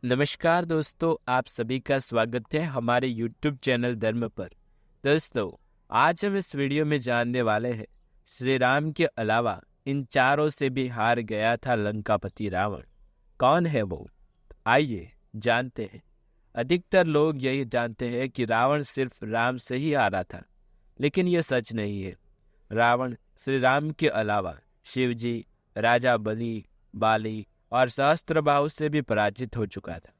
नमस्कार दोस्तों, आप सभी का स्वागत है हमारे YouTube चैनल धर्म पर। दोस्तों, आज हम इस वीडियो में जानने वाले हैं श्री राम के अलावा इन चारों से भी हार गया था लंकापति रावण। कौन है वो? आइए जानते हैं। अधिकतर लोग यही जानते हैं कि रावण सिर्फ राम से ही हारा था, लेकिन यह सच नहीं है। रावण श्री राम के अलावा शिवजी, राजा बलि, बाली और सहस्त्रबाहु से भी पराजित हो चुका था।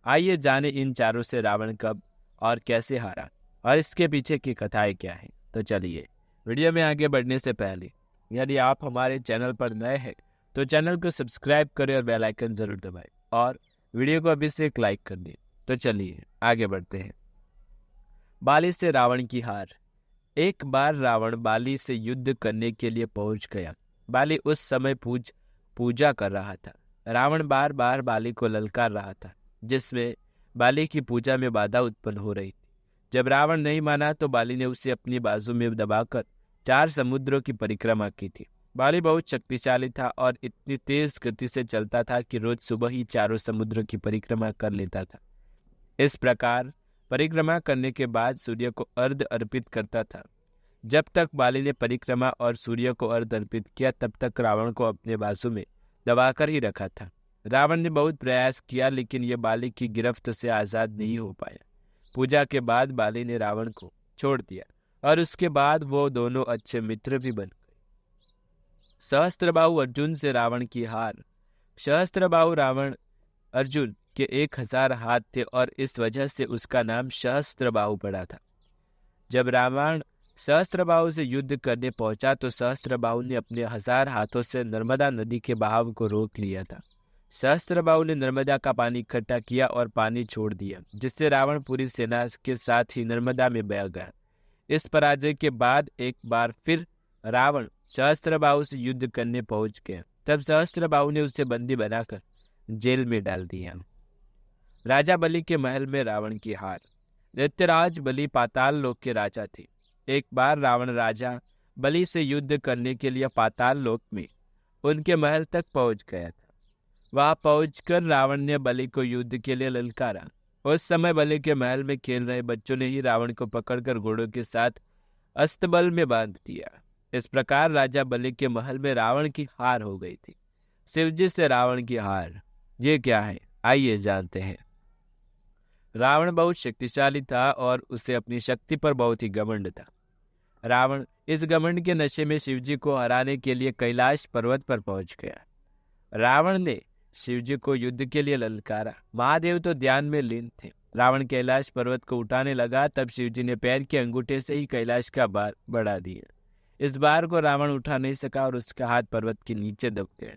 आइए जाने इन चारों से रावण कब और कैसे हारा और इसके पीछे की कथाएं क्या है। तो चलिए, वीडियो में आगे बढ़ने से पहले यदि आप हमारे चैनल पर नए हैं तो चैनल को सब्सक्राइब करें और बेल आइकन जरूर दबाएं और वीडियो को अभी से एक लाइक कर दें। तो चलिए आगे बढ़ते हैं। बाली से रावण की हार। एक बार रावण बाली से युद्ध करने के लिए पहुंच गया। बाली उस समय पूजा कर रहा था। रावण बार बार बाली को ललकार रहा था, जिसमें बाली की पूजा में बाधा उत्पन्न हो रही थी। जब रावण नहीं माना तो बाली ने उसे अपनी बाजू में दबाकर 4 समुद्रों की परिक्रमा की थी। बाली बहुत शक्तिशाली था और इतनी तेज गति से चलता था कि रोज सुबह ही 4 समुद्रों की परिक्रमा कर लेता था। इस प्रकार परिक्रमा करने के बाद सूर्य को अर्घ्य अर्पित करता था। जब तक बाली ने परिक्रमा और सूर्य को अर्घ्य अर्पित किया, तब तक रावण को अपने बाजू में दबाकर ही रखा था। रावण ने बहुत प्रयास किया, लेकिन यह बाली की गिरफ्त से आजाद नहीं हो पाया। पूजा के बाद बाली ने रावण को छोड़ दिया और उसके बाद वो दोनों अच्छे मित्र भी बन गए। सहस्त्रबाहु अर्जुन से रावण की हार। सहस्त्रबाहु रावण अर्जुन के 1000 हाथ थे और इस वजह से उसका नाम सहस्त्रबाहु पड़ा था। जब रावण सहस्त्रबाहु से युद्ध करने पहुंचा तो सहस्त्रबाहु ने अपने 1000 हाथों से नर्मदा नदी के बहाव को रोक लिया था। सहस्त्रबाहु ने नर्मदा का पानी इकट्ठा किया और पानी छोड़ दिया, जिससे रावण पूरी सेना के साथ ही नर्मदा में बह गया। इस पराजय के बाद एक बार फिर रावण सहस्त्रबाहु से युद्ध करने पहुंच गया। तब सहस्त्रबाहु ने उसे बंदी बनाकर जेल में डाल दिया। राजा बलि के महल में रावण की हार। दैत्यराज बलि पाताल लोक के राजा थे। एक बार रावण राजा बलि से युद्ध करने के लिए पाताल लोक में उनके महल तक पहुंच गया था। वहां पहुंचकर रावण ने बलि को युद्ध के लिए ललकारा। उस समय बलि के महल में खेल रहे बच्चों ने ही रावण को पकड़कर घोड़ों के साथ अस्तबल में बांध दिया। इस प्रकार राजा बलि के महल में रावण की हार हो गई थी। शिवजी से रावण की हार, ये क्या है? आइए जानते हैं। रावण बहुत शक्तिशाली था और उसे अपनी शक्ति पर बहुत ही घमंड था। रावण इस घमंड के नशे में शिवजी को हराने के लिए कैलाश पर्वत पर पहुंच गया। रावण ने शिवजी को युद्ध के लिए ललकारा। महादेव तो ध्यान में लीन थे। रावण कैलाश पर्वत को उठाने लगा, तब शिवजी ने पैर के अंगूठे से ही कैलाश का भार बढ़ा दिया। इस बार को रावण उठा नहीं सका और उसका हाथ पर्वत के नीचे दब गया।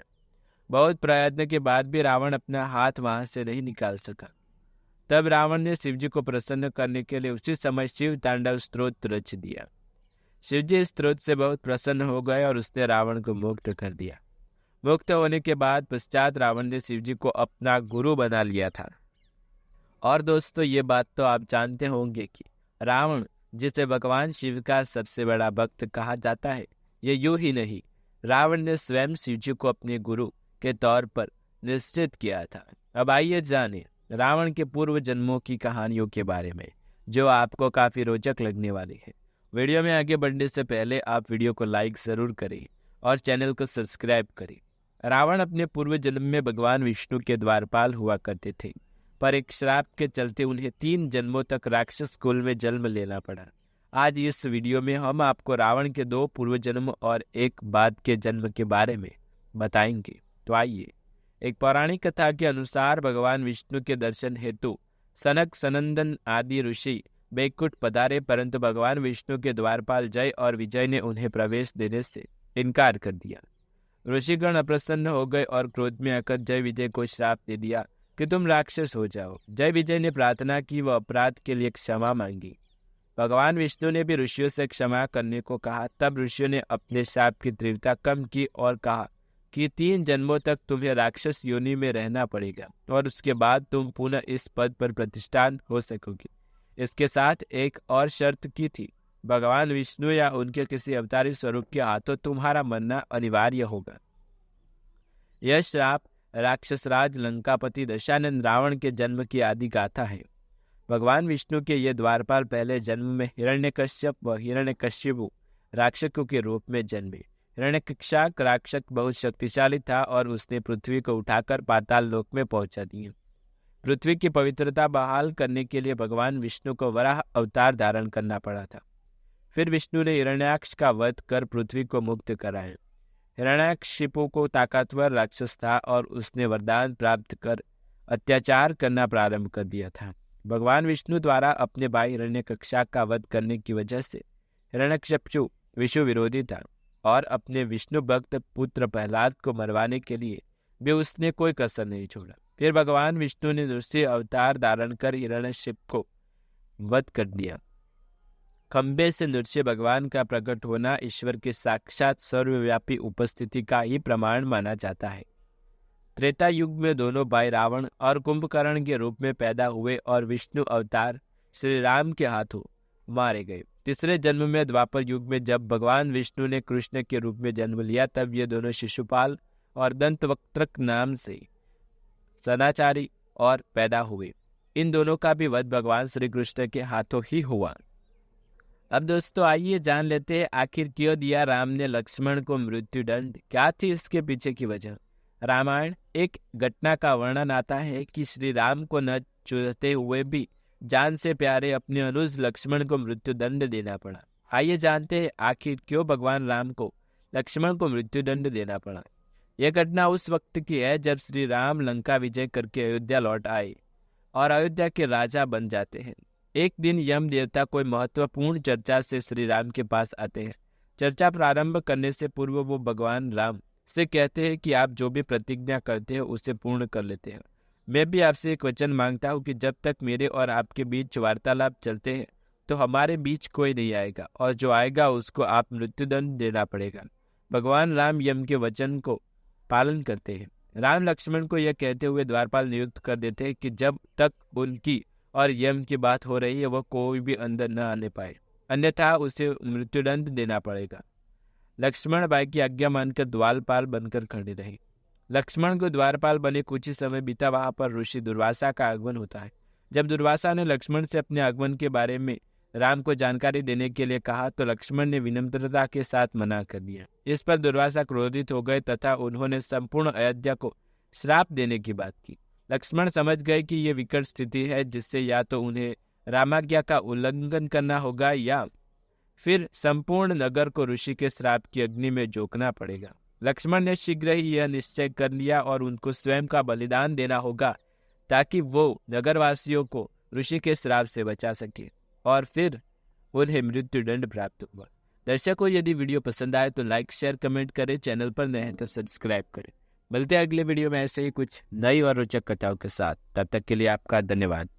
बहुत प्रयत्न के बाद भी रावण अपना हाथ वहां से नहीं निकाल सका। तब रावण ने शिवजी को प्रसन्न करने के लिए उसी समय शिव तांडव स्तोत्र रच दिया। शिवजी इस स्तोत्र से बहुत प्रसन्न हो गए और उसने रावण को मुक्त कर दिया। मुक्त होने के बाद पश्चात रावण ने शिवजी को अपना गुरु बना लिया था। और दोस्तों, ये बात तो आप जानते होंगे कि रावण, जिसे भगवान शिव का सबसे बड़ा भक्त कहा जाता है, ये यूं ही नहीं, रावण ने स्वयं शिवजी को अपने गुरु के तौर पर निश्चित किया था। अब आइए जाने रावण के पूर्व जन्मों की कहानियों के बारे में, जो आपको काफी रोचक लगने वाली है। वीडियो में आगे बढ़ने से पहले आप वीडियो को लाइक जरूर करें और चैनल को सब्सक्राइब करें। रावण अपने पूर्व जन्म में भगवान विष्णु के द्वारपाल हुआ करते थे, पर एक श्राप के चलते उन्हें 3 जन्मों तक राक्षस कुल में जन्म लेना पड़ा। आज इस वीडियो में हम आपको रावण के 2 पूर्व जन्म और एक बाद के जन्म के बारे में बताएंगे। तो आइए। एक पौराणिक कथा के अनुसार भगवान विष्णु के दर्शन हेतु सनक सनंदन आदि ऋषि बैकुंठ पधारे, परंतु भगवान विष्णु के द्वारपाल जय और विजय ने उन्हें प्रवेश देने से इनकार कर दिया। ऋषिगण अप्रसन्न हो गए और क्रोध में आकर जय विजय को श्राप दे दिया कि तुम राक्षस हो जाओ। जय विजय ने प्रार्थना की, वह अपराध के लिए क्षमा मांगी। भगवान विष्णु ने भी ऋषियों से क्षमा करने को कहा। तब ऋषियों ने अपने श्राप की तीव्रता कम की और कहा कि 3 जन्मों तक तुम्हें राक्षस योनि में रहना पड़ेगा और उसके बाद तुम पुनः इस पद पर प्रतिष्ठान हो सकोगे। इसके साथ एक और शर्त की थी, भगवान विष्णु या उनके किसी अवतारी स्वरूप के हाथों तुम्हारा मरना अनिवार्य होगा। यह श्राप राक्षसराज लंकापति दशानन रावण के जन्म की आदि गाथा है। भगवान विष्णु के ये द्वारपाल पहले जन्म में हिरण्यकश्यप व हिरण्यकशिपु राक्षसों के रूप में जन्मे। हिरण्यकशाक राक्षस बहुत शक्तिशाली था और उसने पृथ्वी को उठाकर पाताल लोक में पहुंचा दिया। पृथ्वी की पवित्रता बहाल करने के लिए भगवान विष्णु को वराह अवतार धारण करना पड़ा था। फिर विष्णु ने हिरण्याक्ष का वध कर पृथ्वी को मुक्त कराया। हिरण्याकशिपु को ताकतवर राक्षस था और उसने वरदान प्राप्त कर अत्याचार करना प्रारंभ कर दिया था। भगवान विष्णु द्वारा अपने भाई हिरण्यकशाक का वध करने की वजह से हिरण्यकशिपु विष्णु विरोधी था और अपने विष्णु भक्त पुत्र प्रहलाद को मरवाने के लिए भी उसने कोई कसर नहीं छोड़ा। फिर भगवान विष्णु ने नृसिंह अवतार धारण कर हिरण्यकशिप को वध कर दिया। खंबे से नृसिंह भगवान का प्रकट होना ईश्वर के साक्षात सर्वव्यापी उपस्थिति का ही प्रमाण माना जाता है। त्रेता युग में दोनों भाई रावण और कुंभकर्ण के रूप में पैदा हुए और विष्णु अवतार श्री राम के हाथों मारे गए। तीसरे जन्म में द्वापर युग में जब भगवान विष्णु ने कृष्ण के रूप में जन्म लिया, तब ये दोनों शिशुपाल और दंतवक्त्रक नाम से सदाचारी और पैदा हुए। इन दोनों का भी वध भगवान श्री कृष्ण के हाथों ही हुआ। अब दोस्तों आइए जान लेते हैं आखिर क्यों दिया राम ने लक्ष्मण को मृत्युदंड, क्या थी इसके पीछे की वजह। रामायण एक घटना का वर्णन आता है कि श्री राम को न चाहते हुए भी जान से प्यारे अपने अनुज लक्ष्मण को मृत्युदंड देना पड़ा। आइए जानते हैं आखिर क्यों भगवान राम को लक्ष्मण को मृत्युदंड देना पड़ा। यह घटना उस वक्त की है जब श्री राम लंका विजय करके अयोध्या लौट आए और अयोध्या के राजा बन जाते हैं। एक दिन यम देवता कोई महत्वपूर्ण चर्चा से श्री राम के पास आते हैं। चर्चा प्रारंभ करने से पूर्व वो भगवान राम से कहते हैं कि आप जो भी प्रतिज्ञा करते हैं उसे पूर्ण कर लेते हैं। मैं भी आपसे एक वचन मांगता हूँ कि जब तक मेरे और आपके बीच वार्तालाप चलते हैं तो हमारे बीच कोई नहीं आएगा और जो आएगा उसको आप मृत्युदंड देना पड़ेगा। भगवान राम यम के वचन को पालन करते हैं। राम लक्ष्मण को यह कहते हुए द्वारपाल नियुक्त कर देते हैं कि जब तक उनकी और यम की बात हो रही है वह कोई भी अंदर न आने पाए, अन्यथा उसे मृत्युदंड देना पड़ेगा। लक्ष्मण भाई की आज्ञा मानकर द्वारपाल बनकर खड़े रहे। लक्ष्मण को द्वारपाल बने कुछ ही समय बीता, वहां पर ऋषि दुर्वासा का आगमन होता है। जब दुर्वासा ने लक्ष्मण से अपने आगमन के बारे में राम को जानकारी देने के लिए कहा तो लक्ष्मण ने विनम्रता के साथ मना कर दिया। इस पर दुर्वासा क्रोधित हो गए तथा उन्होंने संपूर्ण अयोध्या को श्राप देने की बात की। लक्ष्मण समझ गए कि यह विकट स्थिति है जिससे या तो उन्हें रामाज्ञा का उल्लंघन करना होगा या फिर संपूर्ण नगर को ऋषि के श्राप की अग्नि में झोंकना पड़ेगा। लक्ष्मण ने शीघ्र ही यह निश्चय कर लिया और उनको स्वयं का बलिदान देना होगा ताकि वो नगरवासियों को ऋषि के श्राप से बचा सके और फिर उन्हें मृत्युदंड प्राप्त हुआ। दर्शकों, यदि वीडियो पसंद आए तो लाइक शेयर कमेंट करें, चैनल पर नए हैं तो सब्सक्राइब करें। मिलते हैं अगले वीडियो में ऐसे ही कुछ नई और रोचक कथाओं के साथ। तब तक के लिए आपका धन्यवाद।